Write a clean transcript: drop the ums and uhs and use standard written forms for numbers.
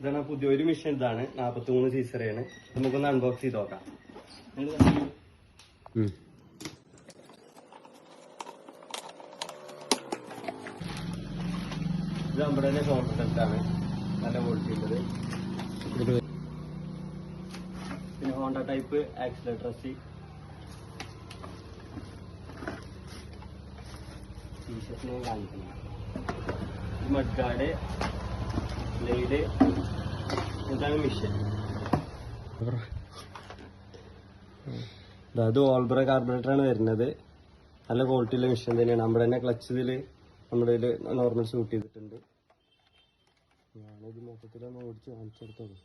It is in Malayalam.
ഇതാണ് പുതിയൊരു മിഷൻ. ഇതാണ് 43 സീസറിയാണ്. നമുക്കൊന്ന് അൺബോക്സ് ചെയ്ത് നോക്കാം. ഇത് നമ്മുടെ തന്നെ ഷോൾഡർ സെറ്റാണ്, നല്ല ക്വാളിറ്റി ഉള്ളത്. പിന്നെ ഹോണ്ട ടൈപ്പ് ആക്സിലേറ്റർ ടീഷർട്ടിനെ കാണിക്കുന്നത്. മഡ് ഗാർഡ്, ബ്ലേഡ്, ഇതാണ് മിഷൻ. അത് ഓൾബ്ര കാർബറേറ്റർ ആണ് വരുന്നത്. നല്ല ക്വാളിറ്റിയുള്ള മിഷൻ തന്നെയാണ്. നമ്മുടെ തന്നെ ക്ലച്ചിൽ നമ്മുടെ നോർമൽ ഷൂട്ട് ചെയ്തിട്ടുണ്ട്. ഞാനിത് മൊത്തത്തിലൊന്ന് ഓടിച്ച് കാണിച്ചെടുത്തത്.